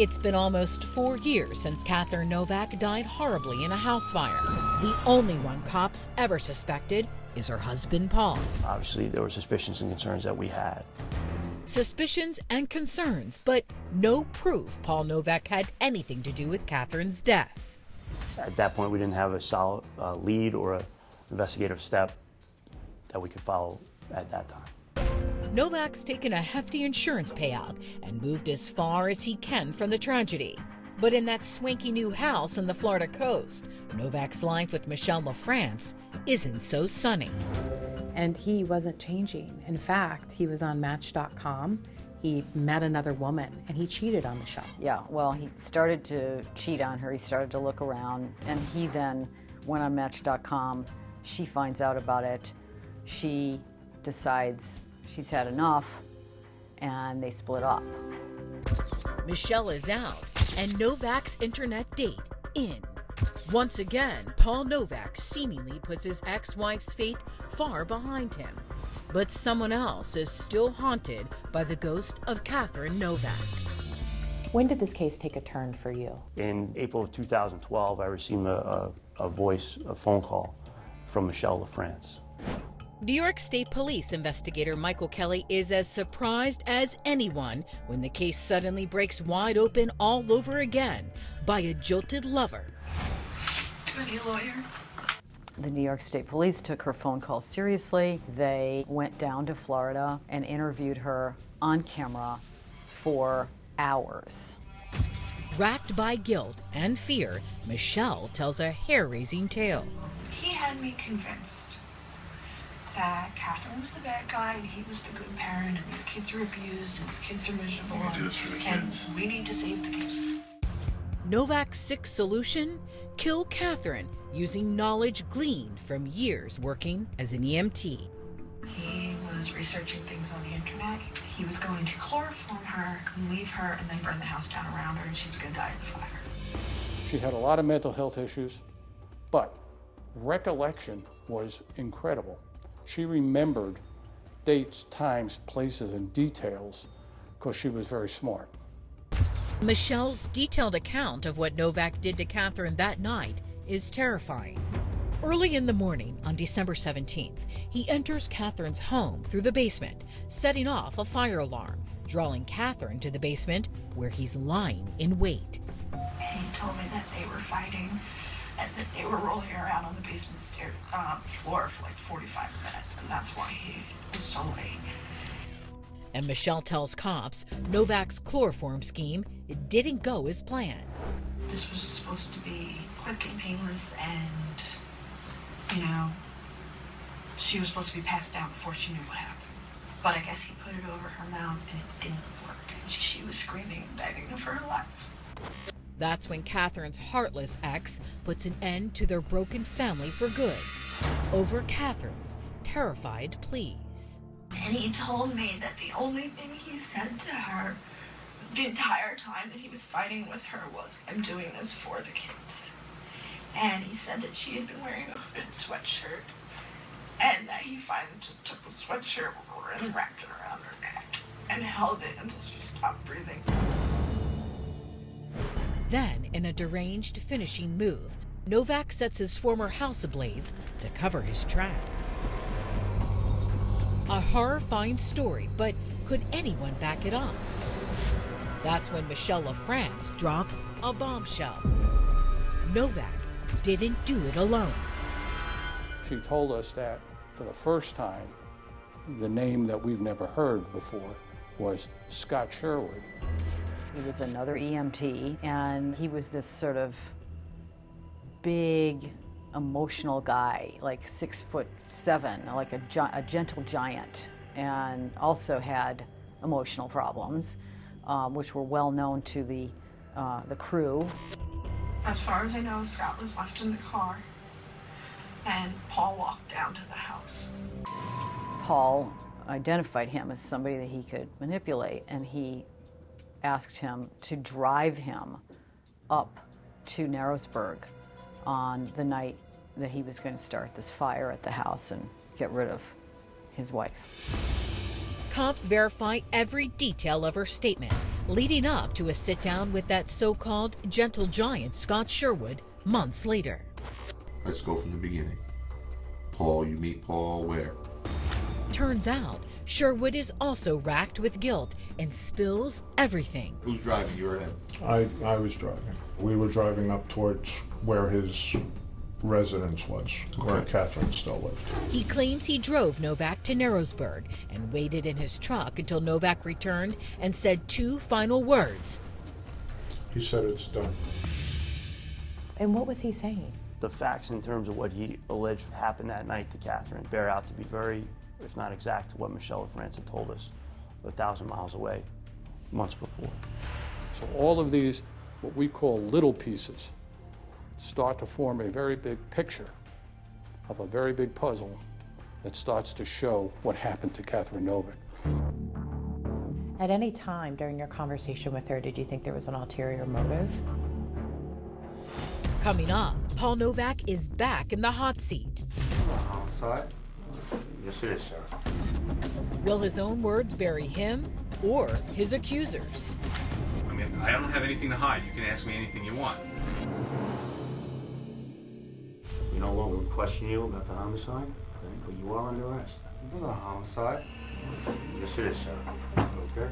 It's been almost 4 years since Catherine Novak died horribly in a house fire. The only one cops ever suspected is her husband, Paul. Obviously, there were suspicions and concerns that we had. Suspicions and concerns, but no proof Paul Novak had anything to do with Catherine's death. At that point, we didn't have a solid lead or an investigative step that we could follow at that time. Novak's taken a hefty insurance payout and moved as far as he can from the tragedy. But in that swanky new house on the Florida coast, Novak's life with Michelle LaFrance isn't so sunny. And he wasn't changing. In fact, he was on Match.com. He met another woman and he cheated on Michelle. Yeah, well, he started to cheat on her. He started to look around and he then went on Match.com. She finds out about it. She decides she's had enough, and they split up. Michelle is out, and Novak's internet date in. Once again, Paul Novak seemingly puts his ex-wife's fate far behind him. But someone else is still haunted by the ghost of Catherine Novak. When did this case take a turn for you? In April of 2012, I received a phone call from Michelle LaFrance. New York State Police investigator Michael Kelly is as surprised as anyone when the case suddenly breaks wide open all over again by a jilted lover. Do you need a lawyer? The New York State Police took her phone call seriously. They went down to Florida and interviewed her on camera for hours. Racked by guilt and fear, Michelle tells a hair-raising tale. He had me convinced that Catherine was the bad guy and he was the good parent, and these kids are abused and these kids are miserable. We do this for the kids. And we need to save the kids. Novak's sick solution? Kill Catherine using knowledge gleaned from years working as an EMT. He was researching things on the internet. He was going to chloroform her, leave her, and then burn the house down around her, and she was going to die in the fire. She had a lot of mental health issues, but recollection was incredible. She remembered dates, times, places, and details because she was very smart. Michelle's detailed account of what Novak did to Catherine that night is terrifying. Early in the morning on December 17th, he enters Catherine's home through the basement, setting off a fire alarm, drawing Catherine to the basement where he's lying in wait. And he told me that they were fighting and that they were rolling around on the basement floor for like 45 minutes, and that's why he was so late. And Michelle tells cops Novak's chloroform scheme didn't go as planned. This was supposed to be quick and painless, and, you know, she was supposed to be passed out before she knew what happened. But I guess he put it over her mouth, and it didn't work, and she was screaming and begging for her life. That's when Catherine's heartless ex puts an end to their broken family for good, over Catherine's terrified pleas. And he told me that the only thing he said to her the entire time that he was fighting with her was, "I'm doing this for the kids." And he said that she had been wearing a hooded sweatshirt, and that he finally just took the sweatshirt and wrapped it around her neck and held it until she stopped breathing. Then, in a deranged finishing move, Novak sets his former house ablaze to cover his tracks. A horrifying story, but could anyone back it up? That's when Michelle LaFrance drops a bombshell. Novak didn't do it alone. She told us that for the first time, the name that we've never heard before was Scott Sherwood. He was another EMT, and he was this sort of big, emotional guy, like 6'7", like a gentle giant, and also had emotional problems, which were well known to the crew. As far as I know, Scott was left in the car, and Paul walked down to the house. Paul identified him as somebody that he could manipulate, and he asked him to drive him up to Narrowsburg on the night that he was going to start this fire at the house and get rid of his wife. Cops verify every detail of her statement, leading up to a sit-down with that so-called gentle giant Scott Sherwood months later. Let's go from the beginning. Paul, you meet Paul where? Turns out, Sherwood is also racked with guilt and spills everything. Who's driving, you or him? I was driving. We were driving up towards where his residence was, where Catherine still lived. He claims he drove Novak to Narrowsburg and waited in his truck until Novak returned and said 2 final words. He said it's done. And what was he saying? The facts in terms of what he alleged happened that night to Catherine bear out to be very, if not exact, to what Michelle and France had told us 1,000 miles away months before. So all of these, what we call little pieces, start to form a very big picture of a very big puzzle that starts to show what happened to Catherine Novak. At any time during your conversation with her, did you think there was an ulterior motive? Coming up, Paul Novak is back in the hot seat. Homicide? Yes, it is, sir. Will his own words bury him or his accusers? I mean, I don't have anything to hide. You can ask me anything you want. You know what? We'll question you about the homicide, okay? But you are under arrest. It wasn't a homicide. Yes, it is, sir. Okay.